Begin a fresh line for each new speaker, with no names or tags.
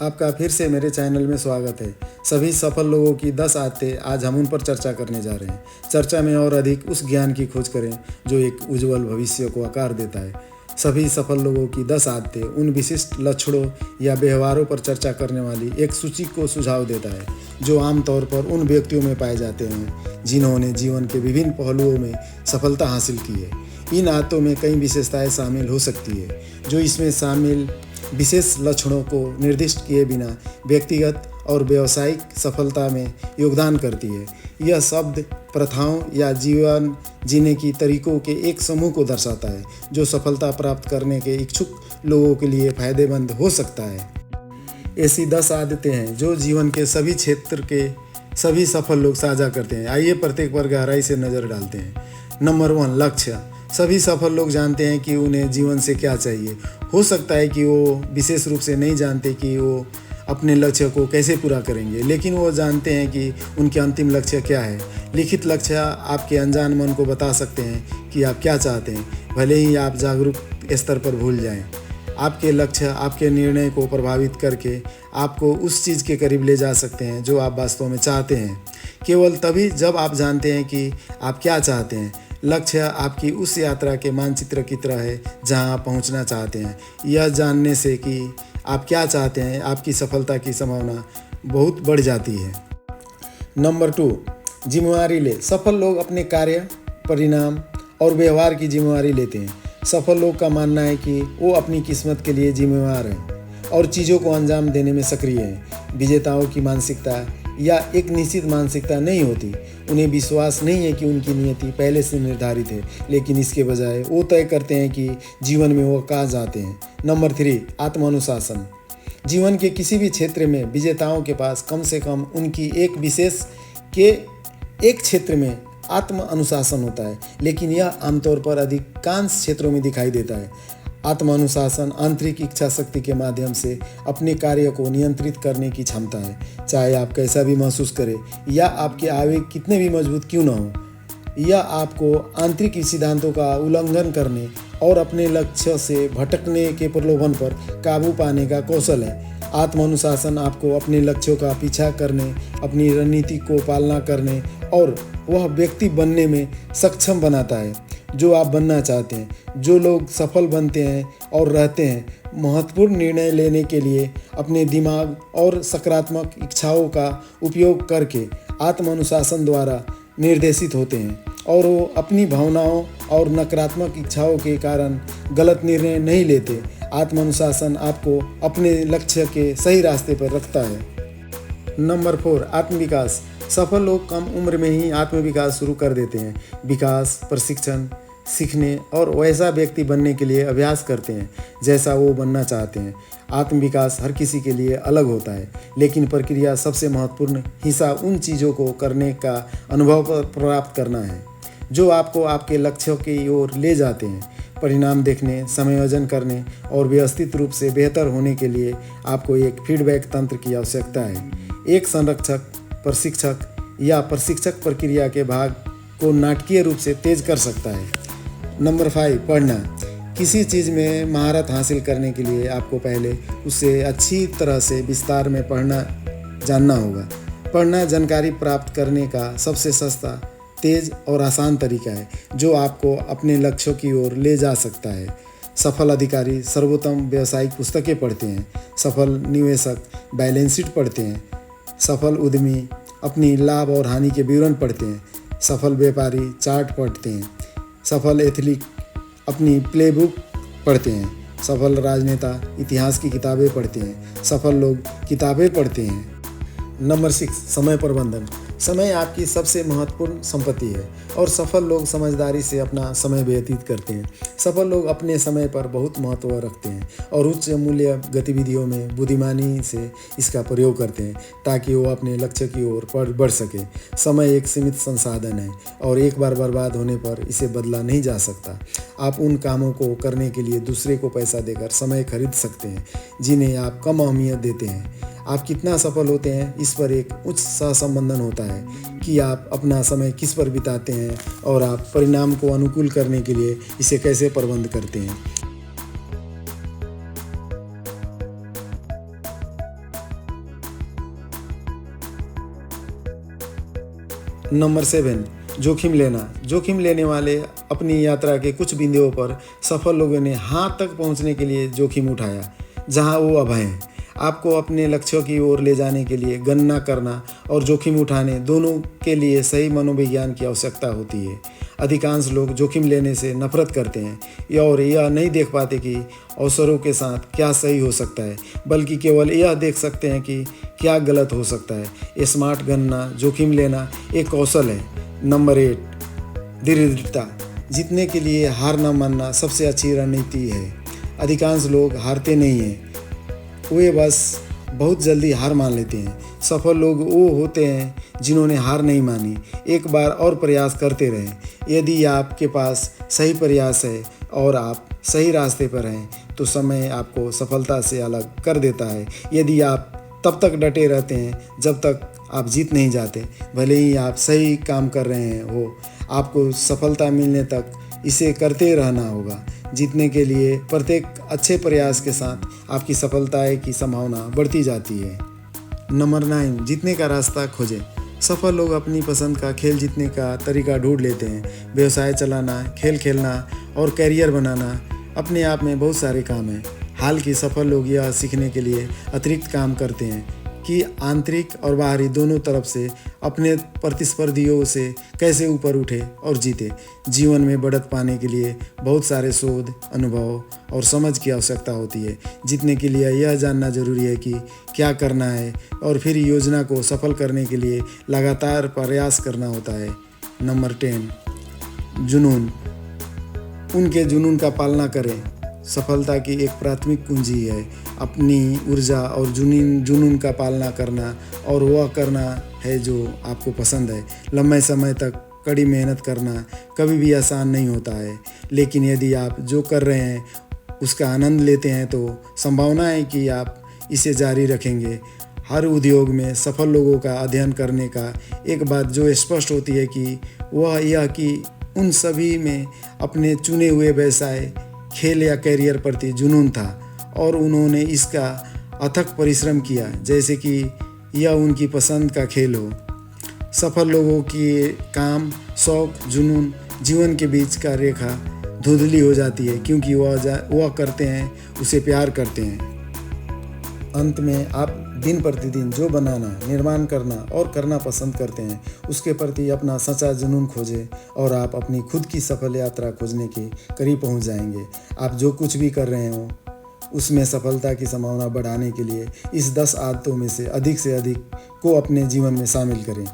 आपका फिर से मेरे चैनल में स्वागत है। सभी सफल लोगों की 10 आदतें आज हम उन पर चर्चा करने जा रहे हैं। चर्चा में और अधिक उस ज्ञान की खोज करें जो एक उज्जवल भविष्य को आकार देता है। सभी सफल लोगों की 10 आदतें उन विशिष्ट लक्षणों या व्यवहारों पर चर्चा करने वाली एक सूची को सुझाव देता है जो आमतौर पर उन व्यक्तियों में पाए जाते हैं जिन्होंने जीवन के विभिन्न पहलुओं में सफलता हासिल की है। इन आदतों में कई विशेषताएं शामिल हो सकती है जो इसमें शामिल विशेष लक्षणों को निर्दिष्ट किए बिना व्यक्तिगत और व्यावसायिक सफलता में योगदान करती है। यह शब्द प्रथाओं या जीवन जीने की तरीकों के एक समूह को दर्शाता है जो सफलता प्राप्त करने के इच्छुक लोगों के लिए फायदेमंद हो सकता है। ऐसी 10 आदतें हैं जो जीवन के सभी क्षेत्र के सभी सफल लोग साझा करते हैं। आइए प्रत्येक पर गहराई से नज़र डालते हैं। नंबर 1, लक्ष्य। सभी सफल लोग जानते हैं कि उन्हें जीवन से क्या चाहिए। हो सकता है कि वो विशेष रूप से नहीं जानते कि वो अपने लक्ष्य को कैसे पूरा करेंगे, लेकिन वो जानते हैं कि उनके अंतिम लक्ष्य क्या है। लिखित लक्ष्य आपके अनजान मन को बता सकते हैं कि आप क्या चाहते हैं, भले ही आप जागरूक स्तर पर भूल जाएं। आपके लक्ष्य आपके निर्णय को प्रभावित करके आपको उस चीज़ के करीब ले जा सकते हैं जो आप वास्तव में चाहते हैं। केवल तभी जब आप जानते हैं कि आप क्या चाहते हैं। लक्ष्य आपकी उस यात्रा के मानचित्र की तरह है जहां आप पहुंचना चाहते हैं। यह जानने से कि आप क्या चाहते हैं आपकी सफलता की संभावना बहुत बढ़ जाती है। नंबर 2, जिम्मेवारी ले। सफल लोग अपने कार्य, परिणाम और व्यवहार की जिम्मेवारी लेते हैं। सफल लोग का मानना है कि वो अपनी किस्मत के लिए जिम्मेवार हैं और चीज़ों को अंजाम देने में सक्रिय हैं। विजेताओं की मानसिकता या एक निश्चित मानसिकता नहीं होती। उन्हें विश्वास नहीं है कि उनकी नियति पहले से निर्धारित है, लेकिन इसके बजाय वो तय करते हैं कि जीवन में वो कहाँ जाते हैं। नंबर 3, आत्मानुशासन। जीवन के किसी भी क्षेत्र में विजेताओं के पास कम से कम उनकी एक विशेष के एक क्षेत्र में आत्म अनुशासन होता है, लेकिन यह आमतौर पर अधिकांश क्षेत्रों में दिखाई देता है। आत्मानुशासन आंतरिक इच्छा शक्ति के माध्यम से अपने कार्य को नियंत्रित करने की क्षमता है, चाहे आप कैसा भी महसूस करें या आपके आवेग कितने भी मजबूत क्यों न हो। यह आपको आंतरिक सिद्धांतों का उल्लंघन करने और अपने लक्ष्य से भटकने के प्रलोभन पर काबू पाने का कौशल है। आत्मानुशासन आपको अपने लक्ष्यों का पीछा करने, अपनी रणनीति को पालना करने और वह व्यक्ति बनने में सक्षम बनाता है जो आप बनना चाहते हैं। जो लोग सफल बनते हैं और रहते हैं, महत्वपूर्ण निर्णय लेने के लिए अपने दिमाग और सकारात्मक इच्छाओं का उपयोग करके आत्मानुशासन द्वारा निर्देशित होते हैं और वो अपनी भावनाओं और नकारात्मक इच्छाओं के कारण गलत निर्णय नहीं लेते। आत्मानुशासन आपको अपने लक्ष्य के सही रास्ते पर रखता है। नंबर 4, आत्मविकास। सफल लोग कम उम्र में ही आत्मविकास शुरू कर देते हैं। विकास, प्रशिक्षण, सीखने और वैसा व्यक्ति बनने के लिए अभ्यास करते हैं जैसा वो बनना चाहते हैं। आत्मविकास हर किसी के लिए अलग होता है, लेकिन प्रक्रिया सबसे महत्वपूर्ण हिस्सा उन चीज़ों को करने का अनुभव प्राप्त करना है जो आपको आपके लक्ष्यों की ओर ले जाते हैं। परिणाम देखने, समायोजन करने और व्यवस्थित रूप से बेहतर होने के लिए आपको एक फीडबैक तंत्र की आवश्यकता है। एक संरक्षक, प्रशिक्षक या प्रशिक्षक प्रक्रिया के भाग को नाटकीय रूप से तेज कर सकता है। नंबर 5, पढ़ना। किसी चीज़ में महारत हासिल करने के लिए आपको पहले उसे अच्छी तरह से विस्तार में पढ़ना जानना होगा। पढ़ना जानकारी प्राप्त करने का सबसे सस्ता, तेज और आसान तरीका है जो आपको अपने लक्ष्यों की ओर ले जा सकता है। सफल अधिकारी सर्वोत्तम व्यावसायिक पुस्तकें पढ़ते हैं। सफल निवेशक बैलेंस शीट पढ़ते हैं। सफल उद्यमी अपनी लाभ और हानि के विवरण पढ़ते हैं। सफल व्यापारी चार्ट पढ़ते हैं। सफल एथलीट अपनी प्लेबुक पढ़ते हैं। सफल राजनेता इतिहास की किताबें पढ़ते हैं। सफल लोग किताबें पढ़ते हैं। नंबर 6, समय प्रबंधन। समय आपकी सबसे महत्वपूर्ण संपत्ति है और सफल लोग समझदारी से अपना समय व्यतीत करते हैं। सफल लोग अपने समय पर बहुत महत्व रखते हैं और उच्च मूल्य गतिविधियों में बुद्धिमानी से इसका प्रयोग करते हैं ताकि वो अपने लक्ष्य की ओर बढ़ सके। समय एक सीमित संसाधन है और एक बार बर्बाद होने पर इसे बदला नहीं जा सकता। आप उन कामों को करने के लिए दूसरे को पैसा देकर समय खरीद सकते हैं जिन्हें आप कम अहमियत देते हैं। आप कितना सफल होते हैं इस पर एक उच्च सहसंबंधन होता है कि आप अपना समय किस पर बिताते हैं और आप परिणाम को अनुकूल करने के लिए इसे कैसे प्रबंध करते हैं। नंबर 7, जोखिम लेना। जोखिम लेने वाले अपनी यात्रा के कुछ बिंदुओं पर सफल लोगों ने हाँ तक पहुंचने के लिए जोखिम उठाया जहां वो अब हैं। आपको अपने लक्ष्यों की ओर ले जाने के लिए गणना करना और जोखिम उठाने दोनों के लिए सही मनोविज्ञान की आवश्यकता होती है। अधिकांश लोग जोखिम लेने से नफरत करते हैं और यह नहीं देख पाते कि अवसरों के साथ क्या सही हो सकता है, बल्कि केवल यह देख सकते हैं कि क्या गलत हो सकता है। स्मार्ट गणना जोखिम लेना एक कौशल है। नंबर 8, दृढ़ता। जीतने के लिए हार न मानना सबसे अच्छी रणनीति है। अधिकांश लोग हारते नहीं हैं, वे बस बहुत जल्दी हार मान लेते हैं। सफल लोग वो होते हैं जिन्होंने हार नहीं मानी, एक बार और प्रयास करते रहें। यदि आपके पास सही प्रयास है और आप सही रास्ते पर हैं तो समय आपको सफलता से अलग कर देता है। यदि आप तब तक डटे रहते हैं जब तक आप जीत नहीं जाते, भले ही आप सही काम कर रहे हो, आपको सफलता मिलने तक इसे करते रहना होगा। जीतने के लिए प्रत्येक अच्छे प्रयास के साथ आपकी सफलता की संभावना बढ़ती जाती है। नंबर 9, जीतने का रास्ता खोजें। सफल लोग अपनी पसंद का खेल जीतने का तरीका ढूंढ लेते हैं। व्यवसाय चलाना, खेल खेलना और करियर बनाना अपने आप में बहुत सारे काम हैं। हाल के सफल लोग यह सीखने के लिए अतिरिक्त काम करते हैं कि आंतरिक और बाहरी दोनों तरफ से अपने प्रतिस्पर्धियों से कैसे ऊपर उठे और जीते। जीवन में बढ़त पाने के लिए बहुत सारे शोध, अनुभव और समझ की आवश्यकता होती है। जीतने के लिए यह जानना जरूरी है कि क्या करना है और फिर योजना को सफल करने के लिए लगातार प्रयास करना होता है। नंबर 10, जुनून। उनके जुनून का पालना करें। सफलता की एक प्राथमिक कुंजी है अपनी ऊर्जा और जुनून का पालना करना, और वह करना है जो आपको पसंद है। लंबे समय तक कड़ी मेहनत करना कभी भी आसान नहीं होता है, लेकिन यदि आप जो कर रहे हैं उसका आनंद लेते हैं तो संभावना है कि आप इसे जारी रखेंगे। हर उद्योग में सफल लोगों का अध्ययन करने का एक बात जो स्पष्ट होती है कि वह यह कि उन सभी में अपने चुने हुए व्यवसाय, खेल या कैरियर प्रति जुनून था और उन्होंने इसका अथक परिश्रम किया जैसे कि यह उनकी पसंद का खेल हो। सफल लोगों की काम, शौक, जुनून जीवन के बीच का रेखा धुंधली हो जाती है क्योंकि वह करते हैं उसे प्यार करते हैं। अंत में आप दिन प्रतिदिन जो बनाना, निर्माण करना और करना पसंद करते हैं उसके प्रति अपना सच्चा जुनून खोजें और आप अपनी खुद की सफल यात्रा खोजने के करीब पहुंच जाएंगे। आप जो कुछ भी कर रहे हो उसमें सफलता की संभावना बढ़ाने के लिए इस 10 आदतों में से अधिक को अपने जीवन में शामिल करें।